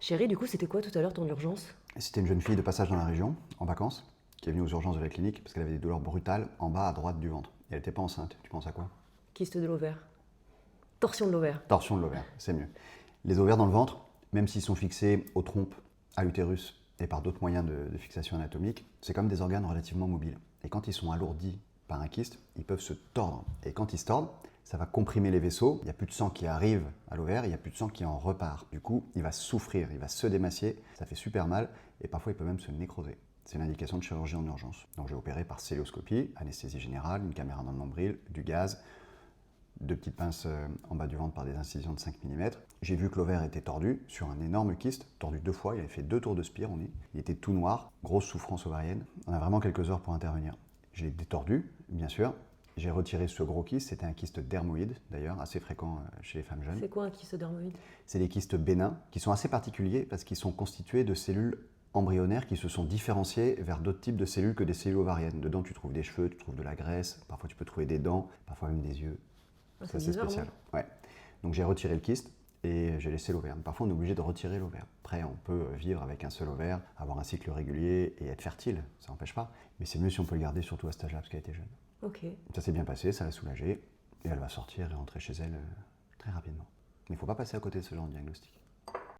Chérie, du coup, c'était quoi tout à l'heure ton urgence? Et c'était une jeune fille de passage dans la région, en vacances, qui est venue aux urgences de la clinique parce qu'elle avait des douleurs brutales en bas à droite du ventre. Et elle n'était pas enceinte. Tu penses à quoi? Kyste de l'ovaire. Torsion de l'ovaire. Torsion de l'ovaire, c'est mieux. Les ovaires dans le ventre, même s'ils sont fixés aux trompes, à l'utérus et par d'autres moyens de fixation anatomique, c'est comme des organes relativement mobiles. Et quand ils sont alourdis par un kyste, ils peuvent se tordre. Et quand ils se tordent, ça va comprimer les vaisseaux, il n'y a plus de sang qui arrive à l'ovaire, il n'y a plus de sang qui en repart. Du coup, il va souffrir, il va se démacier, ça fait super mal, et parfois il peut même se nécroser. C'est une indication de chirurgie en urgence. Donc j'ai opéré par cœlioscopie, anesthésie générale, une caméra dans le nombril, du gaz, deux petites pinces en bas du ventre par des incisions de 5 mm. J'ai vu que l'ovaire était tordu sur un énorme kyste, tordu 2 fois, il avait fait 2 tours de spire, il était tout noir, grosse souffrance ovarienne. On a vraiment quelques heures pour intervenir. J'ai détordu, bien sûr. J'ai retiré ce gros kyste, c'était un kyste dermoïde d'ailleurs, assez fréquent chez les femmes jeunes. C'est quoi un kyste dermoïde? C'est des kystes bénins qui sont assez particuliers parce qu'ils sont constitués de cellules embryonnaires qui se sont différenciées vers d'autres types de cellules que des cellules ovariennes. Dedans, tu trouves des cheveux, tu trouves de la graisse, parfois tu peux trouver des dents, parfois même des yeux. Ah, C'est c'est assez bizarre, spécial. non? Ouais. Donc j'ai retiré le kyste et j'ai laissé l'ovaire. Parfois on est obligé de retirer l'ovaire. Après on peut vivre avec un seul ovaire, avoir un cycle régulier et être fertile, ça n'empêche pas. Mais c'est mieux si on peut le garder surtout à cet âge-là parce qu'elle était jeune. Ok. Ça s'est bien passé, ça l'a soulagée et elle va sortir et rentrer chez elle très rapidement. Mais il ne faut pas passer à côté de ce genre de diagnostic.